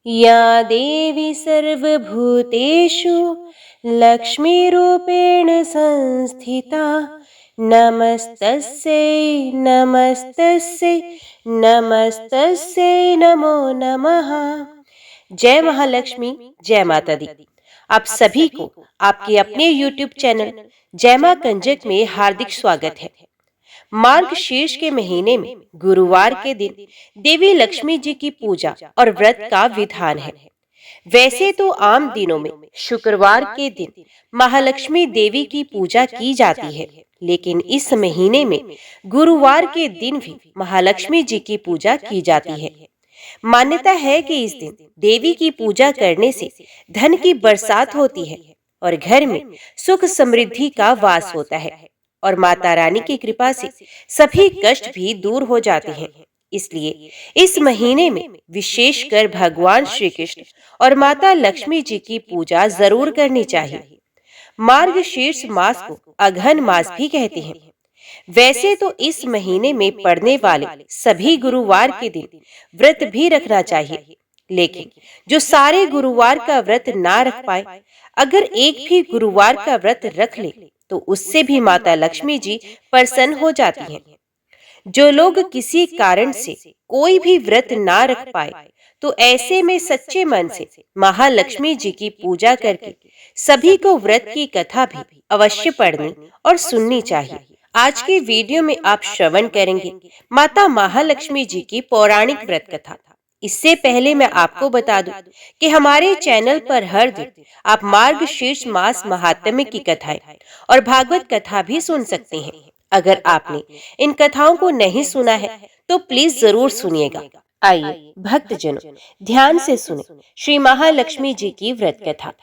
या देवी सर्वभूतेषु लक्ष्मीरूपेण संस्थिता नमस्तस्यै नमस्तस्यै नमस्तस्यै नमो नमः। जय महालक्ष्मी, जय माता दी। आप सभी को आपके अपने YouTube चैनल जय मां कंजक में हार्दिक स्वागत है। मार्गशीर्ष के महीने में गुरुवार के दिन देवी लक्ष्मी जी की पूजा और व्रत का विधान है। वैसे तो आम दिनों में शुक्रवार के दिन महालक्ष्मी देवी की पूजा की जाती है, लेकिन इस महीने में गुरुवार के दिन भी महालक्ष्मी जी की पूजा की जाती है। मान्यता है कि इस दिन देवी की पूजा करने से धन की बरसात होती है और घर में सुख समृद्धि का वास होता है और माता रानी की कृपा से सभी कष्ट भी दूर हो जाते हैं। इसलिए इस महीने में विशेषकर भगवान श्री कृष्ण और माता लक्ष्मी जी की पूजा जरूर करनी चाहिए। मार्गशीर्ष मास को अघन मास भी कहते हैं। वैसे तो इस महीने में पड़ने वाले सभी गुरुवार के दिन व्रत भी रखना चाहिए, लेकिन जो सारे गुरुवार का व्रत ना रख पाए, अगर एक भी गुरुवार का व्रत रख ले तो उससे भी माता लक्ष्मी जी प्रसन्न हो जाती हैं। जो लोग किसी कारण से कोई भी व्रत ना रख पाए, तो ऐसे में सच्चे मन से महालक्ष्मी जी की पूजा करके सभी को व्रत की कथा भी अवश्य पढ़नी और सुननी चाहिए। आज के वीडियो में आप श्रवण करेंगे माता महालक्ष्मी जी की पौराणिक व्रत कथा। इससे पहले मैं आपको बता दूं कि हमारे चैनल पर हर दिन आप मार्गशीर्ष मास महात्म्य की कथाएं और भागवत कथा भी सुन सकते हैं। अगर आपने इन कथाओं को नहीं सुना है तो प्लीज जरूर सुनिएगा। आइए भक्तजनों, ध्यान से सुने श्री महालक्ष्मी जी की व्रत कथा।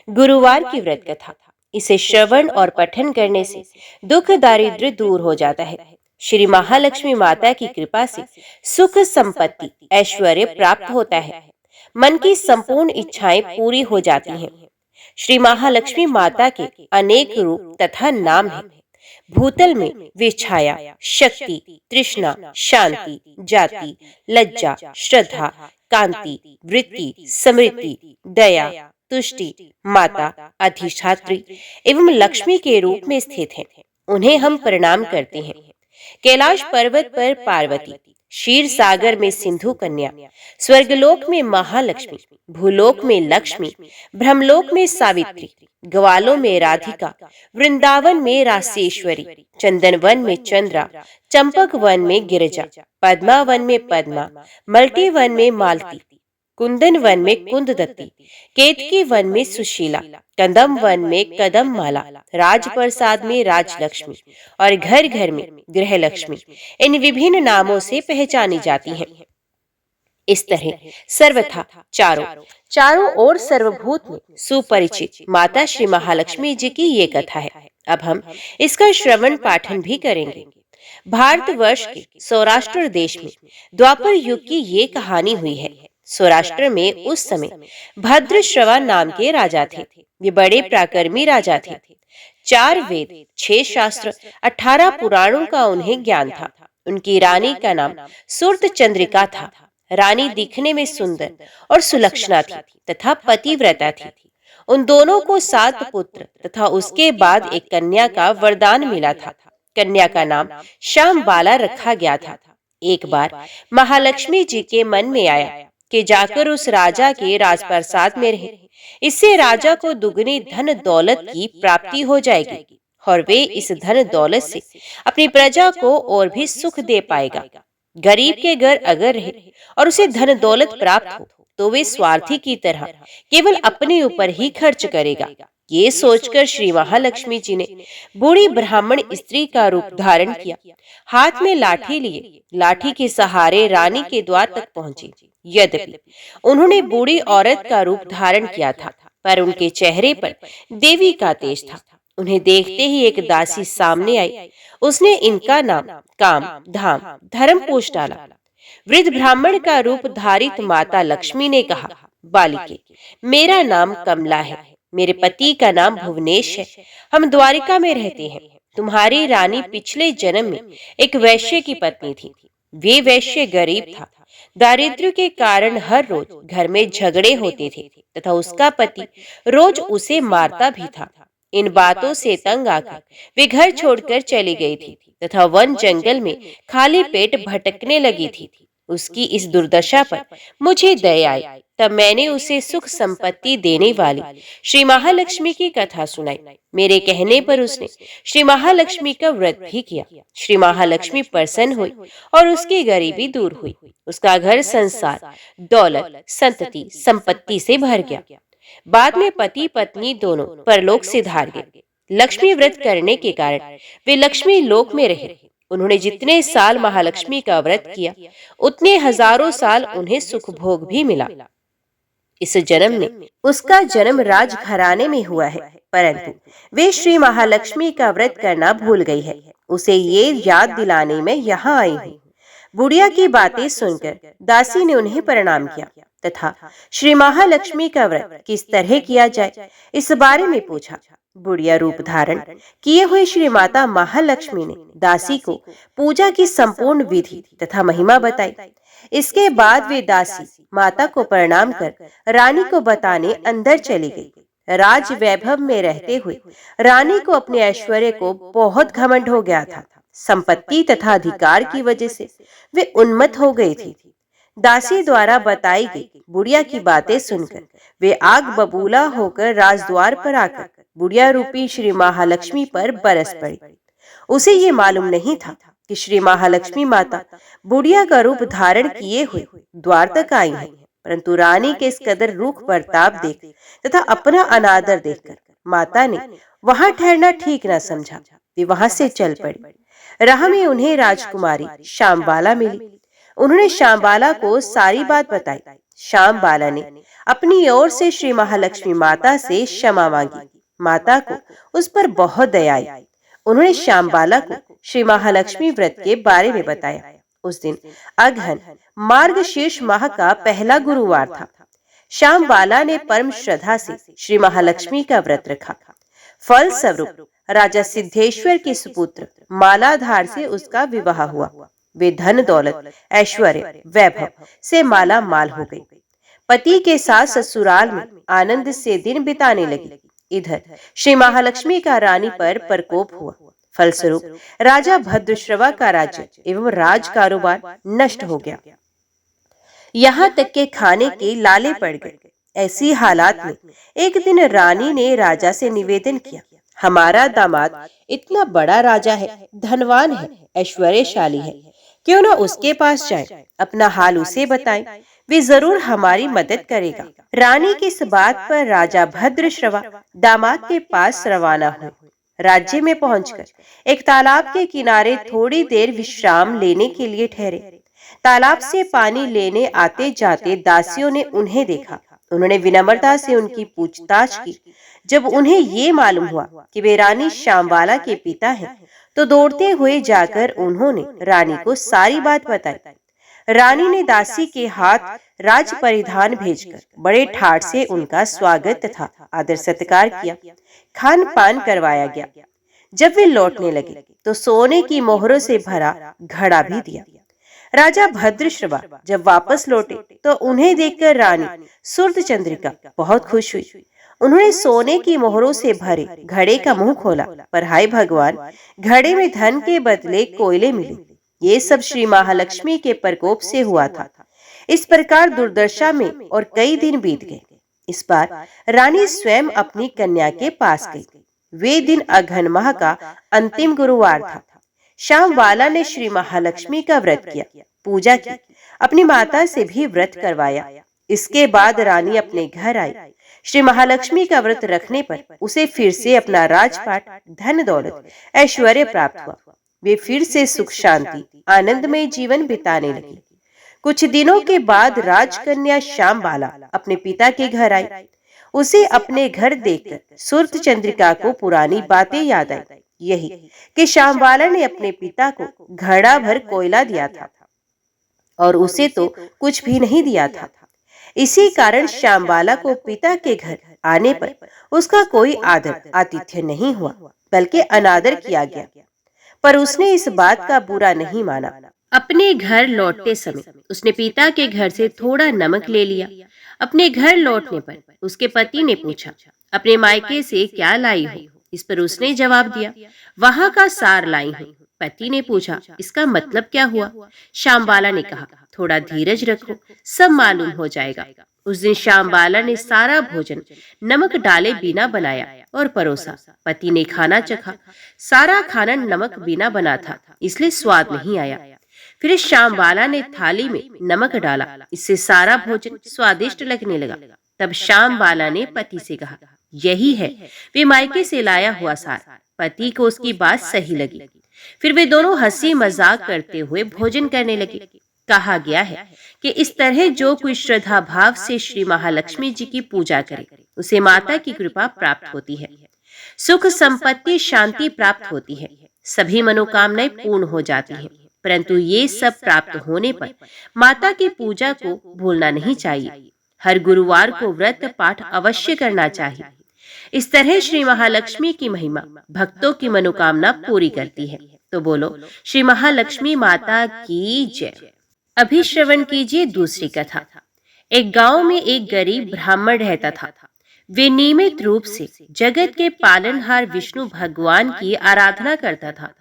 गुरुवार की व्रत कथा। इसे श्रवण और पठन करने से दुख दारिद्र्य दूर हो जाता है। श्री महालक्ष्मी माता की कृपा से सुख संपत्ति ऐश्वर्य प्राप्त होता है। मन की संपूर्ण इच्छाएं पूरी हो जाती हैं। श्री महालक्ष्मी माता के अनेक रूप तथा नाम हैं। भूतल में वे छाया, शक्ति, तृष्णा, शांति, जाति, लज्जा, श्रद्धा, कांति, वृत्ति, समृद्धि, दया, तुष्टि, माता, अधिष्ठात्री एवं लक्ष्मी के रूप में स्थित हैं। उन्हें हम प्रणाम करते हैं। कैलाश पर्वत पर पार्वती, क्षीर सागर में सिंधु कन्या, स्वर्गलोक में महालक्ष्मी, भूलोक में लक्ष्मी, ब्रह्मलोक में सावित्री, ग्वालों में राधिका, वृंदावन में रासेश्वरी, चंदनवन में चंद्रा, चंपक वन में गिरिजा, पद्मावन में पद्मा, मल्टी वन में मालती, कुंदन वन में कुंददत्ती, केतकी वन में सुशीला, कदम वन में कदम माला, राजप्रसाद में राजलक्ष्मी और घर घर में गृह लक्ष्मी इन विभिन्न नामों से पहचानी जाती हैं। इस तरह सर्वथा चारों ओर सर्वभूत में सुपरिचित माता श्री महालक्ष्मी जी की ये कथा है। अब हम इसका श्रवण पाठन भी करेंगे। भारतवर्ष के सौराष्ट्र देश में द्वापर युग की ये कहानी हुई है। सौराष्ट्र में उस समय भद्रश्रवा नाम के राजा थे। वे बड़े पराक्रमी राजा थे। 4 वेद, 6 शास्त्र, 18 पुराणों का उन्हें ज्ञान था। उनकी रानी का नाम सुरत चंद्रिका था। रानी दिखने में सुंदर और सुलक्षणा थी तथा पतिव्रता थी। उन दोनों को 7 पुत्र तथा उसके बाद एक कन्या का वरदान मिला था। कन्या का नाम श्यामबाला रखा गया था। एक बार महालक्ष्मी जी के मन में आया कि जाकर उस राजा के राजप्रसाद में रहे। इससे राजा को दुगनी धन दौलत की प्राप्ति हो जाएगी और वे इस धन दौलत से अपनी प्रजा को और भी सुख दे पाएगा। गरीब के घर अगर रहे और उसे धन दौलत प्राप्त हो तो वे स्वार्थी की तरह केवल अपने ऊपर ही खर्च करेगा। ये सोचकर श्री महालक्ष्मी जी ने बूढ़ी ब्राह्मण स्त्री का रूप धारण किया। हाथ में लाठी लिए लाठी के सहारे रानी के द्वार तक पहुंचे। यद्यपि उन्होंने बूढ़ी औरत का रूप धारण किया था, पर उनके चेहरे पर देवी का तेज था। उन्हें देखते ही एक दासी सामने आई। उसने इनका नाम काम, धाम, धर्म पूछ डाला। वृद्ध ब्राह्मण का रूप धारित माता लक्ष्मी ने कहा, बालिके, मेरा नाम कमला है। मेरे पति का नाम भुवनेश है। हम द्वारिका में रहते हैं। तुम्हारी रानी पिछले जन्म में एक वैश्य की पत्नी थी। वे वैश्य गरीब था। दारिद्र्य के कारण हर रोज घर में झगड़े होते थे तथा उसका पति रोज उसे मारता भी था। इन बातों से तंग आकर वे घर छोड़कर चली गई थी तथा वन जंगल में खाली पेट भटकने लगी थी। उसकी इस दुर्दशा पर मुझे दया आई। तब मैंने उसे सुख संपत्ति देने वाली श्री महालक्ष्मी की कथा सुनाई। मेरे कहने पर उसने श्री महालक्ष्मी का व्रत भी किया। श्री महालक्ष्मी प्रसन्न हुई और उसकी गरीबी दूर हुई। उसका घर संसार, दौलत, संतति, संपत्ति से भर गया। बाद में पति पत्नी दोनों परलोक से धार गए। लक्ष्मी व्रत करने के कारण वे लक्ष्मी लोक में रहे। उन्होंने जितने साल महालक्ष्मी का व्रत किया उतने हजारों साल उन्हें सुख भोग भी मिला। इस जन्म में उसका जन्म राजघराने में हुआ है, परंतु वे श्री महालक्ष्मी का व्रत करना भूल गई है। उसे ये याद दिलाने में यहाँ आई हूँ। बुढ़िया की बातें सुनकर दासी ने उन्हें प्रणाम किया तथा श्री महालक्ष्मी का व्रत किस तरह किया जाए इस बारे में पूछा। बुढ़िया रूप धारण किए हुए श्री माता महालक्ष्मी ने दासी को पूजा की संपूर्ण विधि तथा महिमा बताई। इसके बाद वे दासी माता को प्रणाम कर रानी को बताने अंदर चली गई। राज वैभव में रहते हुए रानी को अपने ऐश्वर्य को बहुत घमंड हो गया था। संपत्ति तथा अधिकार की वजह से वे उन्मत्त हो गई थी। दासी द्वारा बताई गई बुढ़िया की बातें सुनकर वे आग बबूला होकर राजद्वार पर आकर बुढ़िया रूपी श्री महालक्ष्मी पर बरस पड़ी। उसे ये मालूम नहीं था कि श्री महालक्ष्मी माता बुढ़िया का रूप धारण किए हुए द्वार तक आई है, परंतु रानी के इस कदर रूख बर्ताव देख तथा अपना अनादर देखकर माता ने वहां ठहरना ठीक न समझा। वे वहां से चल पड़ी। राह में उन्हें राजकुमारी श्यामबाला मिली। उन्होंने श्यामबाला को सारी बात बताई। श्यामबाला ने अपनी ओर से श्री महालक्ष्मी माता से क्षमा मांगी। माता को उस पर बहुत दया आई। उन्होंने श्यामबाला को श्री महालक्ष्मी व्रत के बारे में बताया। उस दिन अगहन मार्गशीर्ष माह का पहला गुरुवार था। श्यामबाला ने परम श्रद्धा से श्री महालक्ष्मी का व्रत रखा। फल स्वरूप राजा सिद्धेश्वर के सुपुत्र मालाधार से उसका विवाह हुआ। वे धन दौलत, ऐश्वर्य, वैभव से माला माल हो गई। पति के साथ ससुराल में आनंद से दिन बिताने लगी। इधर श्री महालक्ष्मी का रानी पर प्रकोप हुआ। फलस्वरूप राजा भद्रश्रवा का राज्य एवं राज कारोबार नष्ट हो गया। यहाँ तक के खाने के लाले पड़ गए। ऐसी हालात में एक दिन रानी ने राजा से निवेदन किया, हमारा दामाद इतना बड़ा राजा है, धनवान है, ऐश्वर्यशाली है, क्यों ना उसके पास जाए, अपना हाल उसे बताएं, वे जरूर हमारी मदद करेगा। रानी की इस बात पर राजा भद्रश्रवा दामाद के पास रवाना हुए। राज्य में पहुंचकर एक तालाब के किनारे थोड़ी देर विश्राम लेने के लिए ठहरे। तालाब से पानी लेने आते जाते दासियों ने उन्हें देखा। उन्होंने विनम्रता से उनकी पूछताछ की। जब उन्हें ये मालूम हुआ कि वे रानी श्यामबाला के पिता हैं, तो दौड़ते हुए जाकर उन्होंने रानी को सारी बात बताई। रानी ने दासी के हाथ राज परिधान भेजकर बड़े ठाट से उनका स्वागत तथा आदर सत्कार किया। खान पान करवाया गया। जब वे लौटने लगे तो सोने की मोहरों से भरा घड़ा भी दिया। राजा भद्रश्रवा जब वापस लौटे तो उन्हें देखकर रानी सूर्यचंद्रिका बहुत खुश हुई। उन्होंने सोने की मोहरों से भरे घड़े का मुंह खोला, पर हाय भगवान, घड़े में धन के बदले कोयले मिले। ये सब श्री महालक्ष्मी के प्रकोप से हुआ था। इस प्रकार दुर्दशा में और कई दिन बीत गए। इस बार रानी स्वयं अपनी कन्या के पास गई। वे दिन अघन माह का अंतिम गुरुवार था। श्यामबाला ने श्री महालक्ष्मी का व्रत किया, पूजा की, अपनी माता से भी व्रत करवाया। इसके बाद रानी अपने घर आई। श्री महालक्ष्मी का व्रत रखने पर उसे फिर से अपना राजपाट, धन दौलत, ऐश्वर्य प्राप्त हुआ। वे फिर से सुख शांति आनंदमय जीवन बिताने लगी। कुछ दिनों के बाद राजकन्या श्यामबाला अपने पिता के घर आई। उसे अपने घर देखकर सूर्यचंद्रिका को पुरानी बातें याद आई। यही कि श्यामबाला ने अपने पिता को घड़ा भर कोयला दिया था और उसे तो कुछ भी नहीं दिया था। इसी कारण श्यामबाला को पिता के घर आने पर उसका कोई आदर आतिथ्य नहीं हुआ, बल्कि अनादर किया गया। पर उसने इस बात का बुरा नहीं माना। अपने घर लौटते समय उसने पिता के घर से थोड़ा नमक ले लिया। अपने घर लौटने पर उसके पति ने पूछा, अपने मायके से क्या लाई हो? इस पर उसने जवाब दिया, वहां का सार लाई हूँ। पति ने पूछा, इसका मतलब क्या हुआ? श्यामबाला ने कहा, थोड़ा धीरज रखो, सब मालूम हो जाएगा। उस दिन श्यामबाला ने सारा भोजन नमक डाले बिना बनाया और परोसा। पति ने खाना चखा। सारा खाना नमक बिना बना था, इसलिए स्वाद नहीं आया। फिर श्यामबाला ने थाली में नमक डाला, इससे सारा भोजन स्वादिष्ट लगने लगा। तब श्यामबाला ने पति से कहा, यही है वे मायके से लाया हुआ सार। पति को उसकी बात सही लगी। फिर वे दोनों हंसी मजाक करते हुए भोजन करने लगे। कहा गया है कि इस तरह जो कोई श्रद्धा भाव से श्री महालक्ष्मी जी की पूजा करे, उसे माता की कृपा प्राप्त होती है, सुख संपत्ति शांति प्राप्त होती है, सभी मनोकामनाएं पूर्ण हो जाती हैं। परंतु ये सब प्राप्त होने पर माता की पूजा को भूलना नहीं चाहिए। हर गुरुवार को व्रत पाठ अवश्य करना चाहिए। इस तरह श्री महालक्ष्मी की महिमा भक्तों की मनोकामना पूरी करती है। तो बोलो श्री महालक्ष्मी माता की जय। अभी श्रवण कीजिए दूसरी कथा। एक गांव में एक गरीब ब्राह्मण रहता था। वे नियमित रूप से जगत के पालनहार विष्णु भगवान की आराधना करता था।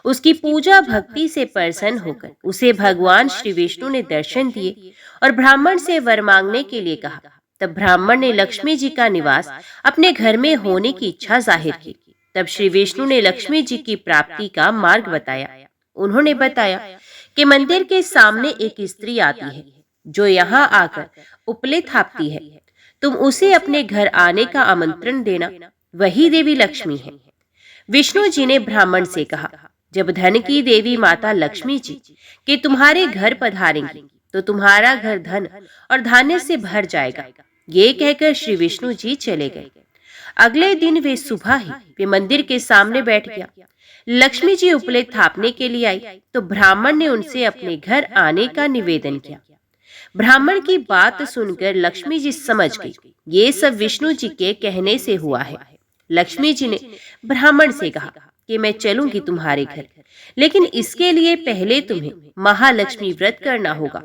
उसकी पूजा भक्ति से प्रसन्न होकर उसे भगवान श्री विष्णु ने दर्शन दिए और ब्राह्मण से वर मांगने के लिए कहा। तब ब्राह्मण ने लक्ष्मी जी का निवास अपने घर में होने की इच्छा जाहिर की। तब श्री विष्णु ने लक्ष्मी जी की प्राप्ति का मार्ग बताया। उन्होंने बताया कि मंदिर के सामने एक स्त्री आती है जो यहाँ आकर उपले थापती है। तुम उसे अपने घर आने का आमंत्रण देना, वही देवी लक्ष्मी है। विष्णु जी ने ब्राह्मण से कहा, जब धन की देवी माता लक्ष्मी जी के तुम्हारे घर पधारेंगी तो तुम्हारा घर धन और धान्य से भर जाएगा। ये कहकर श्री विष्णु जी चले गए। अगले दिन वे सुबह ही वे मंदिर के सामने बैठ गया। लक्ष्मी जी उपले थापने के लिए आई तो ब्राह्मण ने उनसे अपने घर आने का निवेदन किया। ब्राह्मण की बात सुनकर लक्ष्मी जी समझ गई, ये सब विष्णु जी के कहने से हुआ है। लक्ष्मी जी ने ब्राह्मण से कहा कि मैं चलूंगी तुम्हारे घर, लेकिन इसके लिए पहले तुम्हें महालक्ष्मी व्रत करना होगा।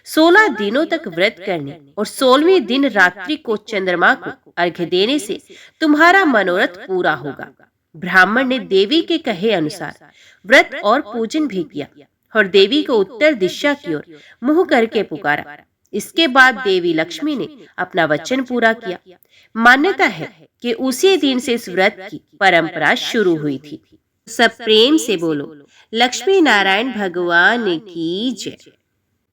16 दिनों तक व्रत करने और 16वें दिन रात्रि को चंद्रमा को अर्घ्य देने से तुम्हारा मनोरथ पूरा होगा। ब्राह्मण ने देवी के कहे अनुसार व्रत और पूजन भी किया और देवी को उत्तर दिशा की ओर मुंह करके पुकारा। इसके बाद देवी लक्ष्मी ने अपना वचन पूरा किया। मान्यता है कि उसी दिन से इस व्रत की परंपरा शुरू हुई थी। सब प्रेम से बोलो लक्ष्मी नारायण भगवान की जय।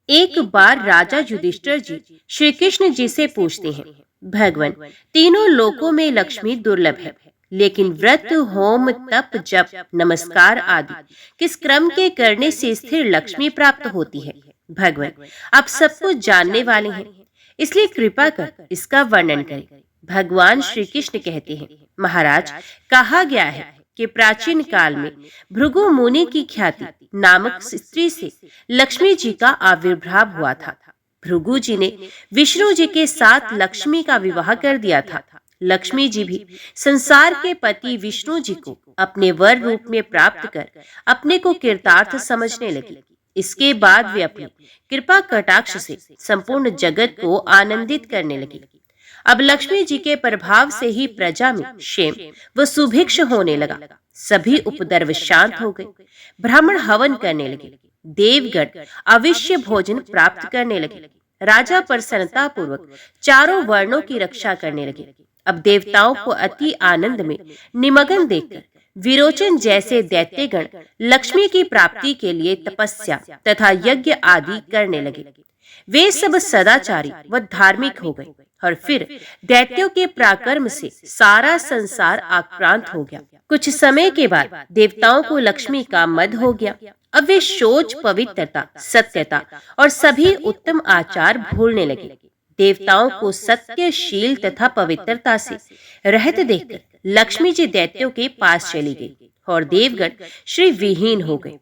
एक बार राजा युधिष्ठिर जी श्री कृष्ण जी से पूछते हैं, भगवान, तीनों लोकों में लक्ष्मी दुर्लभ है, लेकिन व्रत होम तप जप नमस्कार आदि किस क्रम के करने से स्थिर लक्ष्मी प्राप्त होती है? भगवान, आप सब कुछ जानने वाले हैं, इसलिए कृपा कर इसका वर्णन करें। भगवान श्री कृष्ण कहते हैं, महाराज, कहा गया है कि प्राचीन काल में भृगु मुनि की ख्याति नामक स्त्री से लक्ष्मी जी का आविर्भाव हुआ था। भृगु जी ने विष्णु जी के साथ लक्ष्मी का विवाह कर दिया था। लक्ष्मी जी भी संसार के पति विष्णु जी को अपने वर रूप में प्राप्त कर अपने को कृतार्थ समझने लगी। इसके बाद वे अपनी कृपा कटाक्ष से संपूर्ण जगत को आनंदित करने लगी। अब लक्ष्मी जी के प्रभाव से ही प्रजा में क्षेम व सुभिक्ष होने लगा। सभी उपद्रव शांत हो गए। ब्राह्मण हवन करने लगे। देवगण अवश्य भोजन प्राप्त करने लगे। राजा प्रसन्नता पूर्वक चारों वर्णों की रक्षा करने लगे। अब देवताओं को अति आनंद में निमग्न देखकर विरोचन जैसे दैत्यगण लक्ष्मी की प्राप्ति के लिए तपस्या तथा यज्ञ आदि करने लगे। वे सब सदाचारी व धार्मिक हो गए और फिर दैत्यों के पराक्रम से सारा संसार आक्रांत हो गया। कुछ समय के बाद देवताओं को लक्ष्मी का मद हो गया। अब वे शौच, पवित्रता, सत्यता और सभी उत्तम आचार भूलने लगे। देवताओं को सत्यशील तथा पवित्रता से रहते देखकर लक्ष्मी जी दैत्यों के पास चली गई और देवगण श्री विहीन हो गए।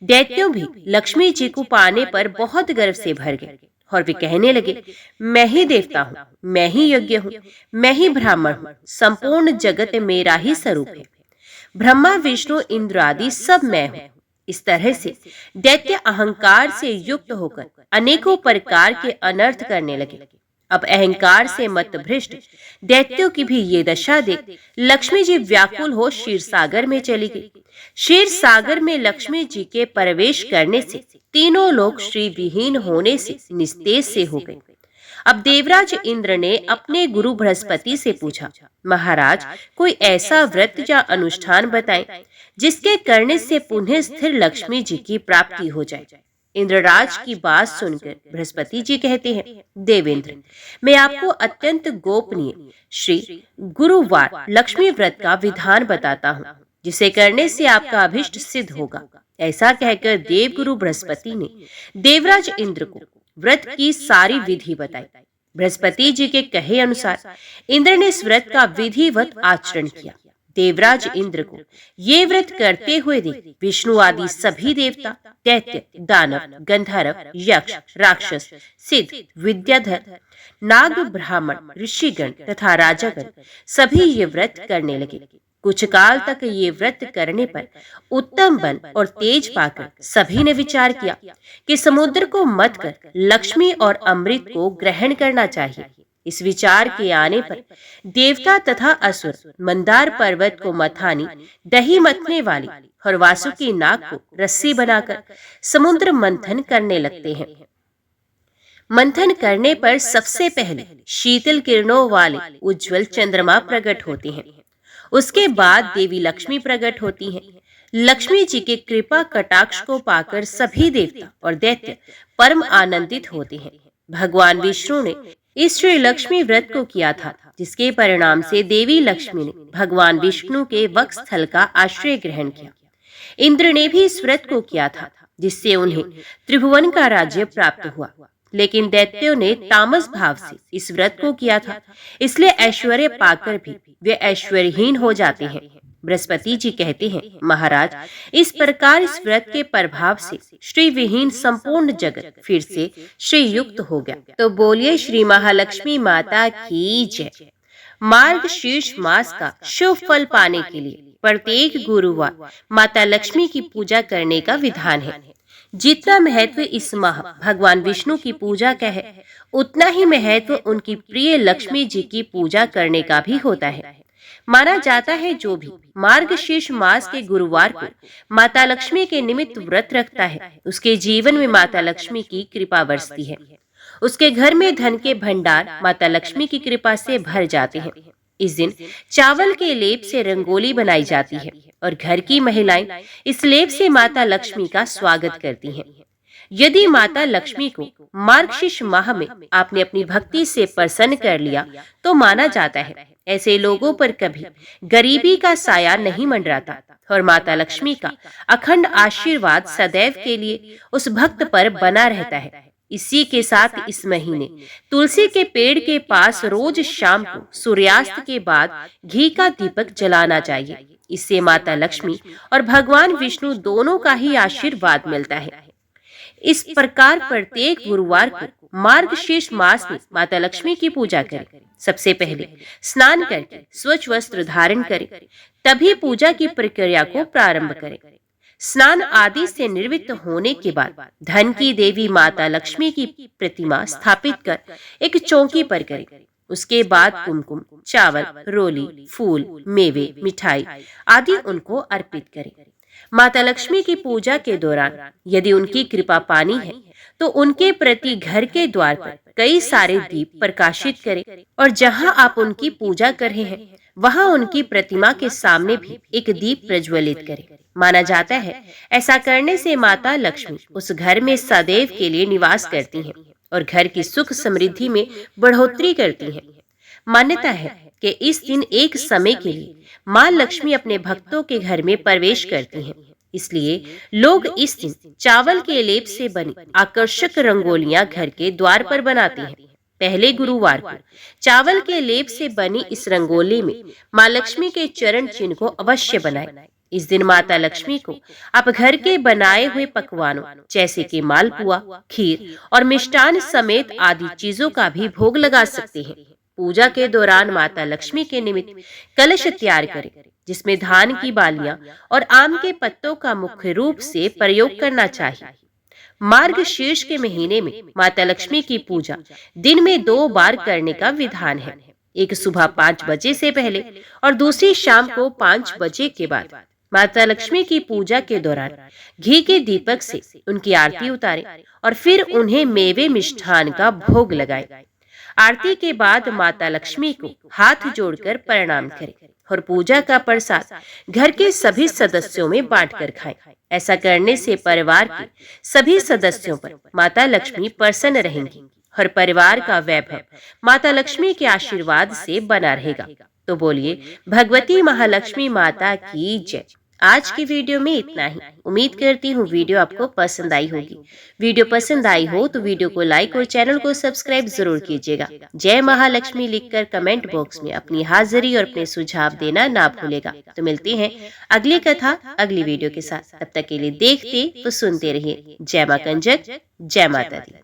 दैत्यों भी लक्ष्मी जी को पाने पर बहुत गर्व से भर गए और वे कहने लगे, मैं ही देवता हूँ, मैं ही यज्ञ हूँ, मैं ही ब्राह्मण हूँ, संपूर्ण जगत मेरा ही स्वरूप है। ब्रह्मा विष्णु इंद्र आदि सब मैं हूँ। इस तरह से दैत्य अहंकार से युक्त होकर अनेकों प्रकार के अनर्थ करने लगे। अब अहंकार से मतभ्रष्ट दैत्यों की भी ये दशा देख लक्ष्मी जी व्याकुल हो क्षीर सागर में चली गई। क्षीर सागर में लक्ष्मी जी के प्रवेश करने से तीनों लोग श्री विहीन होने से निस्तेज से हो गए। अब देवराज इंद्र ने अपने गुरु बृहस्पति से पूछा, महाराज कोई ऐसा व्रत या अनुष्ठान बताएं जिसके करने से पुनः स्थिर लक्ष्मी जी की प्राप्ति हो जाए। इंद्रराज की बात सुनकर बृहस्पति जी कहते हैं, देवेंद्र, मैं आपको अत्यंत गोपनीय श्री गुरुवार लक्ष्मी व्रत का विधान बताता हूँ, जिसे करने से आपका अभिष्ट सिद्ध होगा। ऐसा कहकर देवगुरु बृहस्पति ने देवराज इंद्र को व्रत की सारी विधि बताई। बृहस्पति जी के कहे अनुसार इंद्र ने इस व्रत का विधिवत आचरण किया। देवराज इंद्र को ये व्रत करते हुए देख विष्णु आदि सभी देवता, दैत्य, दानव, गंधर्व, यक्ष, राक्षस, सिद्ध, विद्याधर, नाग, ब्राह्मण, ऋषिगण तथा राजागण सभी ये व्रत करने लगे। कुछ काल तक ये व्रत करने पर उत्तम बल और तेज पाकर सभी ने विचार किया कि समुद्र को मत कर लक्ष्मी और अमृत को ग्रहण करना चाहिए। इस विचार के आने पर देवता तथा असुर मंदार पर्वत को मथानी दही मथने वाली और वासुकी नाग को रस्सी बनाकर समुद्र मंथन करने लगते हैं। मंथन करने पर सबसे पहले शीतल किरणों वाले उज्जवल चंद्रमा प्रकट होते हैं। उसके बाद देवी लक्ष्मी प्रकट होती हैं। लक्ष्मी जी के कृपा कटाक्ष को पाकर सभी देवता और दैत्य परम आनंदित होते हैं। भगवान विष्णु ने इस श्री लक्ष्मी व्रत को किया था, जिसके परिणाम से देवी लक्ष्मी ने भगवान विष्णु के वक्षस्थल का आश्रय ग्रहण किया। इंद्र ने भी इस व्रत को किया था, जिससे उन्हें त्रिभुवन का राज्य प्राप्त हुआ। लेकिन दैत्यों ने तामस भाव से इस व्रत को किया था, इसलिए ऐश्वर्य पाकर भी वे ऐश्वर्यहीन हो जाते हैं। बृहस्पति जी कहते हैं, महाराज इस प्रकार इस व्रत के प्रभाव से श्री विहीन संपूर्ण जगत फिर से श्री युक्त हो गया। तो बोलिए श्री महालक्ष्मी माता की जय। मार्गशीर्ष मास का शुभ फल पाने के लिए प्रत्येक गुरुवार माता लक्ष्मी की पूजा करने का विधान है। जितना महत्व इस माह भगवान विष्णु की पूजा का है, उतना ही महत्व उनकी प्रिय लक्ष्मी जी की पूजा करने का भी होता है। माना जाता है जो भी मार्गशीर्ष मास के गुरुवार को माता लक्ष्मी के निमित्त व्रत रखता है, उसके जीवन में माता लक्ष्मी की कृपा बरसती है। उसके घर में धन के भंडार माता लक्ष्मी की कृपा से भर जाते हैं। इस दिन चावल के लेप से रंगोली बनाई जाती है और घर की महिलाएं इस लेप से माता लक्ष्मी का स्वागत करती हैं। यदि माता लक्ष्मी को मार्गशीर्ष माह में आपने अपनी भक्ति से प्रसन्न कर लिया तो माना जाता है ऐसे लोगों पर कभी गरीबी का साया नहीं मंडराता और माता लक्ष्मी का अखंड आशीर्वाद सदैव के लिए उस भक्त पर बना रहता है। इसी के साथ इस महीने तुलसी के पेड़ के पास रोज शाम को सूर्यास्त के बाद घी का दीपक जलाना चाहिए। इससे माता लक्ष्मी और भगवान विष्णु दोनों का ही आशीर्वाद मिलता है। इस प्रकार प्रत्येक गुरुवार को मार्गशीर्ष मास में माता लक्ष्मी की पूजा करें। सबसे पहले स्नान करके स्वच्छ वस्त्र धारण करें, तभी पूजा की प्रक्रिया को प्रारंभ करें। स्नान आदि से निवृत्त होने के बाद धन की देवी माता लक्ष्मी की प्रतिमा स्थापित कर एक चौकी पर करें। उसके बाद कुमकुम, चावल, रोली, फूल, मेवे, मिठाई आदि उनको अर्पित करें। माता लक्ष्मी की पूजा के दौरान यदि उनकी कृपा पानी है तो उनके प्रति घर के द्वार पर कई सारे दीप प्रकाशित करें और जहां आप उनकी पूजा कर रहे हैं वहां उनकी प्रतिमा के सामने भी एक दीप प्रज्वलित करें। माना जाता है ऐसा करने से माता लक्ष्मी उस घर में सदैव के लिए निवास करती हैं और घर की सुख समृद्धि में बढ़ोतरी करती हैं। मान्यता है कि इस दिन एक समय के लिए माँ लक्ष्मी अपने भक्तों के घर में प्रवेश करती हैं। इसलिए लोग इस दिन चावल के लेप से बनी आकर्षक रंगोलियां घर के द्वार पर बनाते हैं। पहले गुरुवार को चावल के लेप से बनी इस रंगोली में माँ लक्ष्मी के चरण चिन्ह को अवश्य बनाएं। इस दिन माता लक्ष्मी को आप घर के बनाए हुए पकवानों जैसे कि मालपुआ, खीर और मिष्टान समेत आदि चीजों का भी भोग लगा सकते हैं। पूजा के दौरान माता लक्ष्मी के निमित्त कलश तैयार करें। जिसमें धान की बालियां और आम के पत्तों का मुख्य रूप से प्रयोग करना चाहिए। मार्गशीर्ष के महीने में माता लक्ष्मी की पूजा दिन में 2 बार करने का विधान है, एक सुबह 5 बजे से पहले और दूसरी शाम को 5 बजे के बाद। माता लक्ष्मी की पूजा के दौरान घी के दीपक से उनकी आरती उतारें और फिर उन्हें मेवे मिष्ठान का भोग लगाएं। आरती के बाद माता लक्ष्मी को हाथ जोड़कर प्रणाम करें और पूजा का प्रसाद घर के सभी सदस्यों में बांटकर खाएं। ऐसा करने से परिवार के सभी सदस्यों पर माता लक्ष्मी प्रसन्न रहेंगी और परिवार का वैभव माता लक्ष्मी के आशीर्वाद से बना रहेगा। तो बोलिए भगवती महालक्ष्मी माता की जय। आज की वीडियो में इतना ही। उम्मीद करती हूँ वीडियो आपको पसंद आई होगी। वीडियो पसंद आई हो तो वीडियो को लाइक और चैनल को सब्सक्राइब जरूर कीजिएगा। जय महालक्ष्मी लिखकर कमेंट बॉक्स में अपनी हाजिरी और अपने सुझाव देना ना भूलेगा। तो मिलते हैं अगली कथा अगली वीडियो के साथ। तब तक के लिए देखते व सुनते रहिए। जय मां कंजक, जय माता दी।